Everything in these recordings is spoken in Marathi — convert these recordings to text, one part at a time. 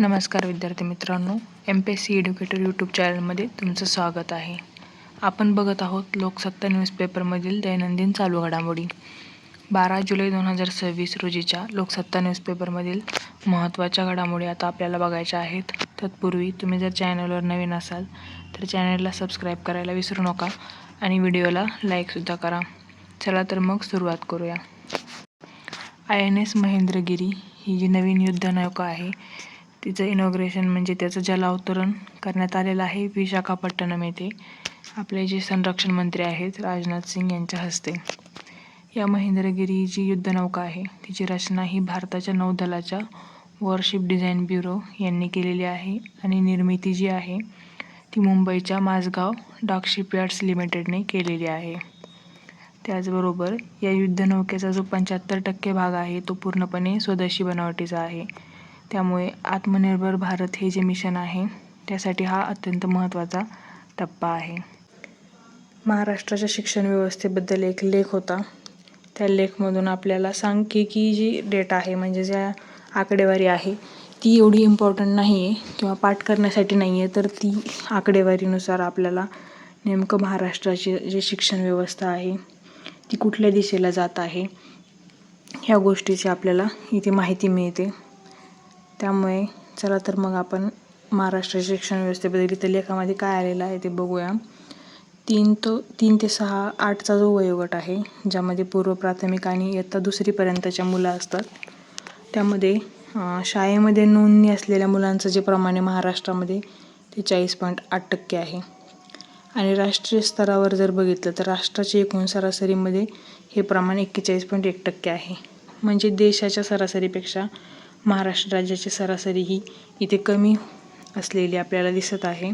नमस्कार विद्यार्थी मित्रांनो, MPSC एड्युकेटर यूट्यूब चॅनलमध्ये तुमचं स्वागत आहे. आपण बघत आहोत लोकसत्ता न्यूजपेपरमधील दैनंदिन चालू घडामोडी. 12 जुलै 2026 रोजीच्या लोकसत्ता न्यूजपेपरमधील महत्त्वाच्या घडामोडी आता आपल्याला बघायच्या आहेत. तत्पूर्वी तुम्ही जर चॅनलवर नवीन असाल तर चॅनलला सबस्क्राईब करायला विसरू नका आणि व्हिडिओला लाईकसुद्धा करा. चला तर मग सुरुवात करूया. INS महेंद्रगिरी ही जी नवीन युद्धनौका आहे तिचं इनॉग्रेशन म्हणजे त्याचं जलावतरण करण्यात आलेलं आहे विशाखापट्टणम येथे. आपले जे संरक्षण मंत्री आहेत राजनाथ सिंग यांच्या हस्ते. या महेंद्रगिरी जी युद्धनौका आहे तिची रचना ही भारताच्या नौदलाच्या वॉरशिप डिझाईन ब्युरो यांनी केलेली आहे आणि निर्मिती जी आहे ती मुंबईच्या माझगाव डॉक शिपयार्ड्स लिमिटेडने केलेली आहे. त्याचबरोबर या युद्धनौकेचा जो 75% भाग आहे तो पूर्णपणे स्वदेशी बनावटीचा आहे. त्यामुळे आत्मनिर्भर भारत हे जे मिशन आहे त्यासाठी हा अत्यंत महत्त्वाचा टप्पा आहे. महाराष्ट्राच्या शिक्षण व्यवस्थेबद्दल एक लेख होता. त्या लेखमधून आपल्याला सांख्यिकी जी डेटा आहे म्हणजे ज्या आकडेवारी आहे ती एवढी इम्पॉर्टंट नाही आहे किंवा पाठ करण्यासाठी नाही आहे, तर ती आकडेवारीनुसार आपल्याला नेमकं महाराष्ट्राची जी शिक्षण व्यवस्था आहे ती कुठल्या दिशेला जात आहे ह्या गोष्टीची आपल्याला इथे माहिती मिळते. त्यामुळे चला तर मग आपण महाराष्ट्राच्या शिक्षण व्यवस्थेबद्दल इथं लेखामध्ये काय आलेलं आहे ते बघूया. 3 ते 6, 8चा जो वयोगट आहे ज्यामध्ये पूर्व प्राथमिक आणि इयत्ता 2रीपर्यंतच्या मुलं असतात त्यामध्ये शाळेमध्ये नोंदणी असलेल्या मुलांचं जे प्रमाण आहे महाराष्ट्रामध्ये ते 40.8% आहे. आणि राष्ट्रीय स्तरावर जर बघितलं तर राष्ट्राच्या एकूण सरासरीमध्ये हे प्रमाण 41.1% आहे. म्हणजे देशाच्या सरासरीपेक्षा महाराष्ट्र राज्याची सरासरी ही इथे कमी असलेली आपल्याला दिसत आहे.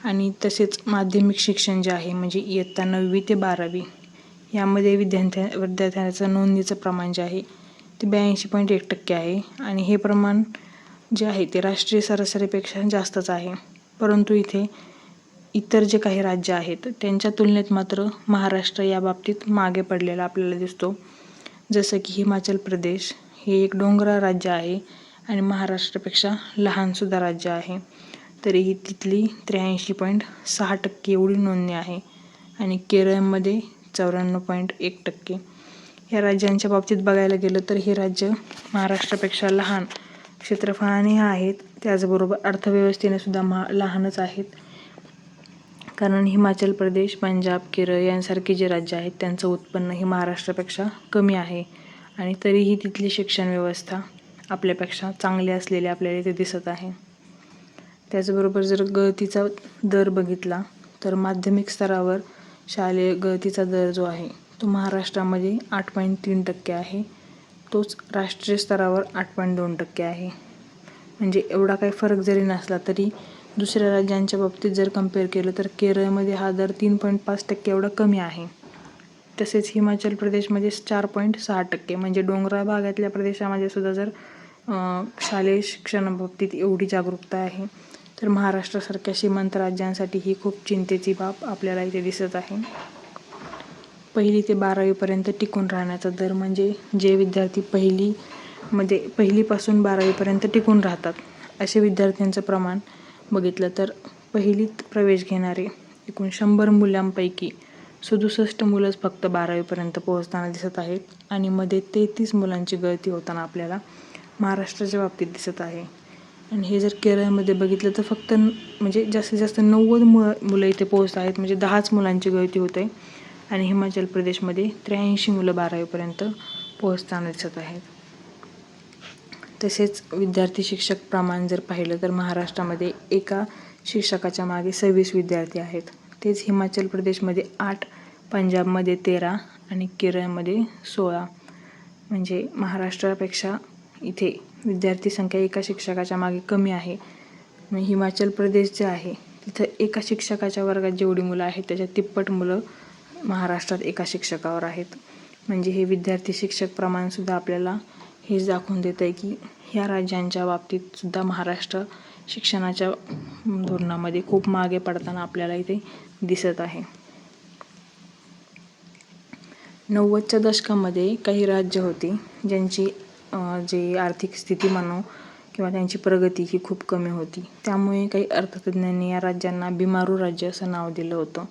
आणि तसेच माध्यमिक शिक्षण जे आहे म्हणजे इयत्ता 9वी ते 12वी यामध्ये विद्यार्थ्यांचं नोंदणीचं प्रमाण जे आहे ते 82.1% आहे. आणि हे प्रमाण जे आहे ते राष्ट्रीय सरासरीपेक्षा जास्तच आहे. परंतु इथे इतर जे काही राज्य आहेत त्यांच्या तुलनेत मात्र महाराष्ट्र या बाबतीत मागे पडलेला आपल्याला दिसतो. जसं की हिमाचल प्रदेश हे एक डोंगराळ राज्य आहे आणि महाराष्ट्रापेक्षा लहानसुद्धा राज्य आहे, तरीही तिथली 83.6% एवढी नोंदणी आहे. आणि केरळमध्ये 94.1%. या राज्यांच्या बाबतीत बघायला गेलं तर हे राज्य महाराष्ट्रापेक्षा लहान क्षेत्रफळाने आहेत. त्याचबरोबर अर्थव्यवस्थेने सुद्धा लहानच आहेत. कारण हिमाचल प्रदेश, पंजाब, केरळ यांसारखे जे राज्य आहेत त्यांचं उत्पन्न हे महाराष्ट्रापेक्षा कमी आहे आणि तरीही तिथली शिक्षण व्यवस्था आपल्यापेक्षा चांगली असलेली आपल्याला इथे दिसत आहे. त्याचबरोबर जर गळतीचा दर बघितला तर माध्यमिक स्तरावर शालेय गळतीचा दर जो आहे तो महाराष्ट्रामध्ये 8.3% आहे. तोच राष्ट्रीय स्तरावर 8.2% आहे. म्हणजे एवढा काही फरक जरी नसला तरी दुसऱ्या राज्यांच्या बाबतीत जर कम्पेअर केलं तर केरळमध्ये हा दर 3.5% एवढा कमी आहे. तसेच हिमाचल प्रदेशमध्ये 4.6%. म्हणजे डोंगराळ भागातल्या प्रदेशामध्ये सुद्धा जर शालेय शिक्षणाबाबतीत एवढी जागरूकता आहे तर महाराष्ट्रासारख्या श्रीमंत राज्यांसाठी ही खूप चिंतेची बाब आपल्याला इथे दिसत आहे. 1ली ते 12वीपर्यंत टिकून राहण्याचा दर म्हणजे जे विद्यार्थी पहिलीपासून 12वीपर्यंत टिकून राहतात असे विद्यार्थ्यांचं प्रमाण बघितलं तर पहिलीत प्रवेश घेणारे एकूण 100 मुलांपैकी 67 मुलंच फक्त 12वीपर्यंत पोहोचताना दिसत आहेत. आणि मध्ये 33 मुलांची गळती होताना आपल्याला महाराष्ट्राच्या बाबतीत दिसत आहे. आणि हे जर केरळमध्ये बघितलं तर फक्त म्हणजे जास्तीत जास्त 90 मुलं इथे पोहोचत आहेत, म्हणजे 10च मुलांची गळती होते. आणि हिमाचल प्रदेशमध्ये 83 मुलं 12वीपर्यंत पोहोचताना दिसत आहेत. तसेच विद्यार्थी शिक्षक प्रमाण जर पाहिलं तर महाराष्ट्रामध्ये एका शिक्षकाच्या मागे 26 विद्यार्थी आहेत. तेच हिमाचल प्रदेशमध्ये 8, पंजाबमध्ये 13 आणि केरळमध्ये 16. म्हणजे महाराष्ट्रापेक्षा इथे विद्यार्थी संख्या एका शिक्षकाच्या मागे कमी आहे. हिमाचल प्रदेश जे आहे तिथं एका शिक्षकाच्या वर्गात जेवढी मुलं आहेत त्याच्या तिप्पट मुलं महाराष्ट्रात एका शिक्षकावर आहेत. म्हणजे हे विद्यार्थी शिक्षक प्रमाणसुद्धा आपल्याला हेच दाखवून देतं आहे की ह्या राज्यांच्या बाबतीत सुद्धा महाराष्ट्र शिक्षणाच्या धोरणामध्ये खूप मागे पडताना आपल्याला इथे दिसत आहे. 90च्या दशकामध्ये काही राज्य होती ज्यांची जी आर्थिक स्थिती म्हणू किंवा त्यांची प्रगती ही खूप कमी होती. त्यामुळे काही अर्थतज्ज्ञांनी या राज्यांना बिमारू राज्य असं नाव दिलं होतं.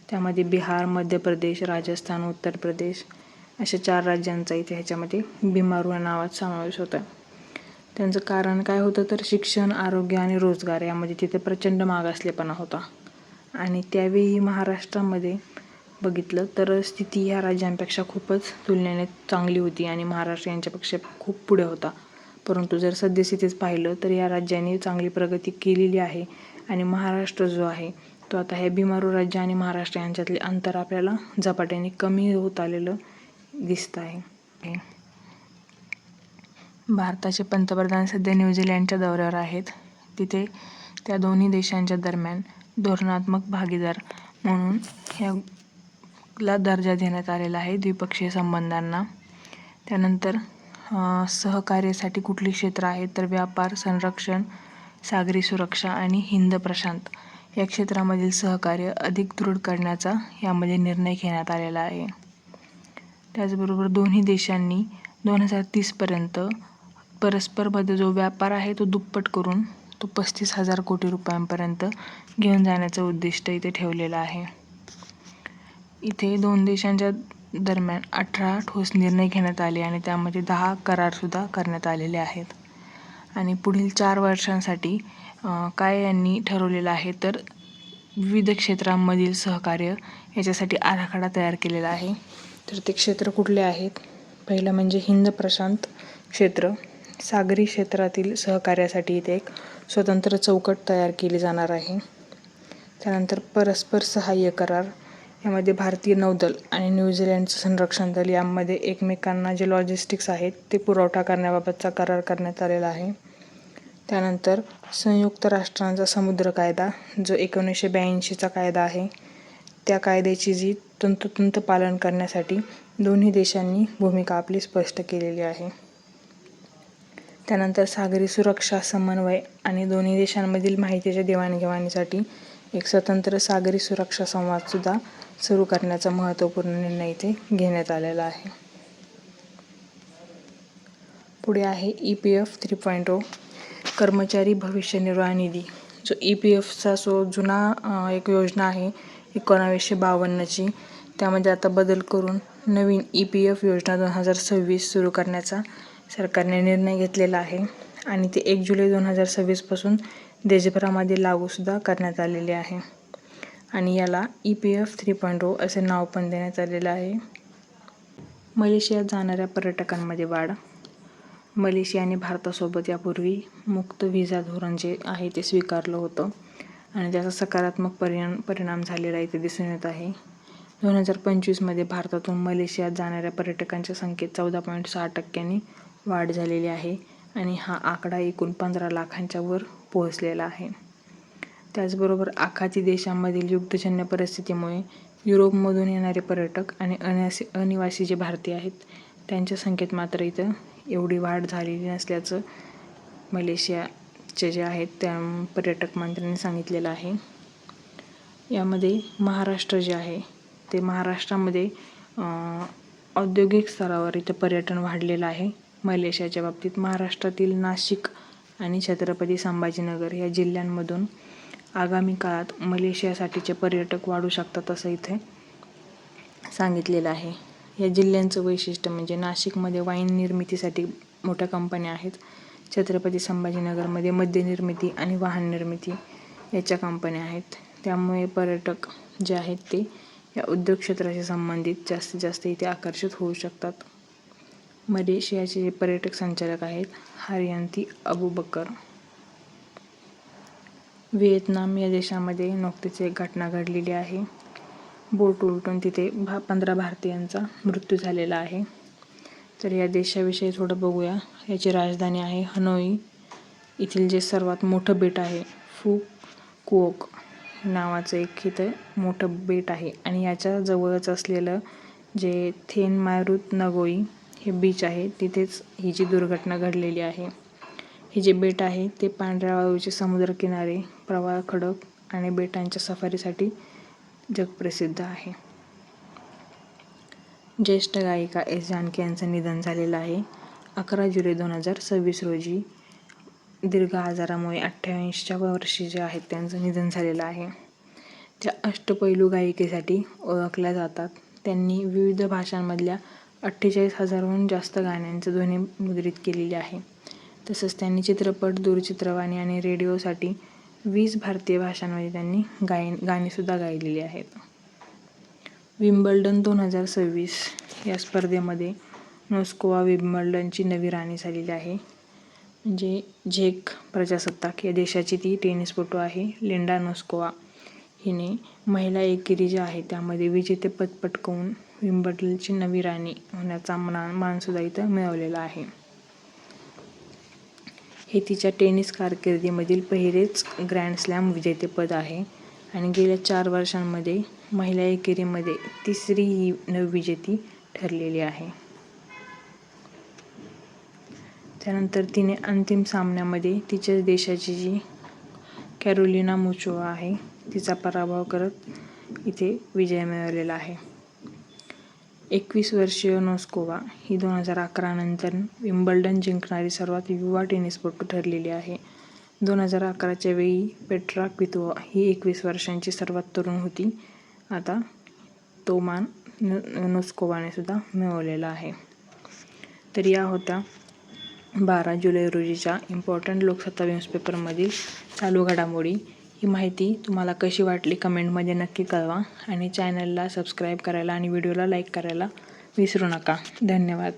त्यामध्ये बिहार, मध्य प्रदेश, राजस्थान, उत्तर प्रदेश अशा 4 राज्यांचा इथे ह्याच्यामध्ये बिमारू या नावात समावेश होता. त्यांचं कारण काय होतं तर शिक्षण, आरोग्य आणि रोजगार यामध्ये तिथे प्रचंड मागासलेपणा होता. आणि त्यावेळी महाराष्ट्रामध्ये बघितलं तर स्थिती ह्या राज्यांपेक्षा खूपच तुलनेने चांगली होती आणि महाराष्ट्र यांच्यापेक्षा खूप पुढे होता. परंतु जर सद्यस्थितीच पाहिलं तर या राज्यांनी चांगली प्रगती केलेली आहे आणि महाराष्ट्र जो आहे तो आता हे बिमारू राज्य आणि महाराष्ट्र यांच्यातले अंतर आपल्याला झपाट्याने कमी होत आलेलं दिसतं आहे. भारताचे पंतप्रधान सध्या न्यूझीलंडच्या दौऱ्यावर आहेत. तिथे त्या दोन्ही देशांच्या दरम्यान धोरणात्मक भागीदार म्हणून ह्याला दर्जा देण्यात आलेला आहे द्विपक्षीय संबंधांना. त्यानंतर सहकार्यासाठी कुठली क्षेत्र आहेत तर व्यापार, संरक्षण, सागरी सुरक्षा आणि हिंद प्रशांत या क्षेत्रामधील सहकार्य अधिक दृढ करण्याचा यामध्ये निर्णय घेण्यात आलेला आहे. त्याचबरोबर दोन्ही देशांनी 2030पर्यंत परस्परमध्ये जो व्यापार आहे तो दुप्पट करून तो 35,000 कोटी रुपयांपर्यंत घेऊन जाण्याचं उद्दिष्ट इथे ठेवलेलं आहे. इथे 2 देशांच्या दरम्यान 18 ठोस निर्णय घेण्यात आले आणि त्यामध्ये 10 करारसुद्धा करण्यात आलेले आहेत. आणि पुढील 4 वर्षांसाठी काय यांनी ठरवलेलं आहे तर विविध क्षेत्रांमधील सहकार्य याच्यासाठी आराखडा तयार केलेला आहे. तर ते क्षेत्र कुठले आहेत? पहिलं म्हणजे हिंद प्रशांत क्षेत्र. सागरी क्षेत्रातील सहकार्यासाठी इथे एक स्वतंत्र चौकट तयार केली जाणार आहे. त्यानंतर परस्पर सहाय्य करार. यामध्ये भारतीय नौदल आणि न्यूझीलंडचं संरक्षण दल यामध्ये एकमेकांना जे लॉजिस्टिक्स आहेत ते पुरवठा करण्याबाबतचा करार करण्यात आलेला आहे. त्यानंतर संयुक्त राष्ट्रांचा समुद्र कायदा जो 1982चा कायदा आहे त्या कायद्याची जी तंतोतंत पालन करण्यासाठी दोन्ही देशांनी भूमिका आपली स्पष्ट केलेली आहे. त्यानंतर सागरी सुरक्षा समन्वय आणि दोन्ही देशांमधील माहितीच्या देवाणघेवाणीसाठी एक स्वतंत्र सागरी सुरक्षा संवादसुद्धा सुरू करण्याचा महत्त्वपूर्ण निर्णय इथे घेण्यात आलेला आहे. पुढे आहे EPF 3.0 कर्मचारी भविष्य निर्वाह निधी. जो EPFचा जुना एक योजना आहे 1952ची, त्यामध्ये आता बदल करून नवीन EPF योजना 2026 सुरू करण्याचा सरकारने निर्णय घेतलेला आहे आणि ते 1 जुलै 2026 पासून देशभरामध्ये लागूसुद्धा करण्यात आलेले आहे. आणि याला EPF 3.0 असे नाव पण देण्यात आलेलं आहे. मलेशियात जाणाऱ्या पर्यटकांमध्ये वाढ. मलेशियाने भारतासोबत यापूर्वी मुक्त व्हिसा धोरण जे आहे ते स्वीकारलं होतं आणि त्याचा सकारात्मक परिणाम झालेला इथे दिसून येत आहे. 2025मध्ये भारतातून मलेशियात जाणाऱ्या पर्यटकांच्या संख्येत 14.6% वाढ झालेली आहे आणि हा आकडा एकूण 15 लाखांच्या वर पोहोचलेला आहे. त्याचबरोबर आखाती देशांमधील युद्धजन्य परिस्थितीमुळे युरोपमधून येणारे पर्यटक आणि अनिवासी जे भारतीय आहेत त्यांच्या संख्येत मात्र इथं एवढी वाढ झालेली नसल्याचं मलेशियाचे जे आहेत त्या पर्यटक मंत्र्यांनी सांगितलेलं आहे. यामध्ये महाराष्ट्र जे आहे ते महाराष्ट्रामध्ये औद्योगिक स्तरावर इथं पर्यटन वाढलेलं आहे. मलेशियाच्या बाबतीत महाराष्ट्रातील नाशिक आणि छत्रपती संभाजीनगर या जिल्ह्यांमधून आगामी काळात मलेशियासाठीचे पर्यटक वाढू शकतात असं इथे सांगितलेलं आहे. या जिल्ह्यांचं वैशिष्ट्य म्हणजे नाशिकमध्ये वाईन निर्मितीसाठी मोठ्या कंपन्या आहेत. छत्रपती संभाजीनगरमध्ये मद्य निर्मिती आणि वाहन निर्मिती याच्या कंपन्या आहेत. त्यामुळे पर्यटक जे आहेत ते या उद्योग क्षेत्राशी संबंधित जास्तीत जास्त इथे आकर्षित होऊ शकतात. मलेशियाचे जे पर्यटक संचालक आहेत हरियंती अबुबकर. व्हिएतनाम या देशामध्ये नुकतीच एक घटना घडलेली आहे. बोट उलटून तिथे 15 भारतीयांचा मृत्यू झालेला आहे. तर या देशाविषयी थोडं बघूया. याची राजधानी आहे हनोई. येथील जे सर्वात मोठं बेट आहे फू कुओक नावाचं एक इथं मोठं बेट आहे आणि याच्या जवळच असलेलं जे थेन मारुत नगोई हे बीच आहे तिथेच ही जी दुर्घटना घडलेली आहे. हे जे बेट आहे ते पांढऱ्या वाळूचे समुद्रकिनारे, प्रवाळ खडक आणि बेटांच्या सफारीसाठी जगप्रसिद्ध आहे. ज्येष्ठ गायिका एस. जानकी यांचं निधन झालेलं आहे 11 जुलै 2026 रोजी. दीर्घ आजारामुळे 88च्या वर्षी जे आहेत त्यांचं निधन झालेलं आहे. ज्या अष्टपैलू गायिकेसाठी ओळखल्या जातात. त्यांनी विविध भाषांमधल्या 48,000हून जास्त गाण्यांचं ध्वनी मुद्रित केलेली आहे. तसंच त्यांनी चित्रपट, दूरचित्रवाणी आणि रेडिओसाठी 20 भारतीय भाषांमध्ये त्यांनी गाणीसुद्धा गायलेली आहेत. विम्बल्डन 2026 या स्पर्धेमध्ये नोस्कोवा विम्बल्डनची नवी राणी झालेली आहे. म्हणजे झेक प्रजासत्ताक या देशाची ती टेनिसपटू आहे. लिंडा नोस्कोवा हिने महिला एकेरी जे आहे त्यामध्ये विजेतेपद पटकावून विम्बल्डनची नवी राणी होण्याचा मानसुद्धा इथं मिळवलेला आहे. हे तिच्या टेनिस कारकिर्दीमधील पहिलेच ग्रँड स्लॅम विजेतेपद आहे आणि गेल्या 4 वर्षांमध्ये महिला एकेरीमध्ये तिसरी ही नवविजेती ठरलेली आहे. त्यानंतर तिने अंतिम सामन्यामध्ये तिच्याच देशाची जी कॅरोलिना मुचोवा आहे तिचा पराभव करत इथे विजय मिळवलेला आहे. 21 वर्षीय नोस्कोवा ही 2011 नंतर विम्बल्डन जिंकणारी सर्वात युवा टेनिसपटू ठरलेली आहे. 2011च्या वेळी पेट्रा क्वितोवा ही 21 वर्षांची सर्वात तरुण होती. आता तो मान नोस्कोवाने सुद्धा मिळवलेला आहे. तर या होत्या 12 जुलै रोजीच्या इम्पॉर्टंट लोकसत्ता न्यूजपेपरमधील चालू घडामोडी. ही माहिती तुम्हाला कशी वाटली कमेंटमध्ये नक्की कळवा आणि चॅनलला सबस्क्राईब करायला आणि व्हिडिओला लाईक करायला विसरू नका. धन्यवाद.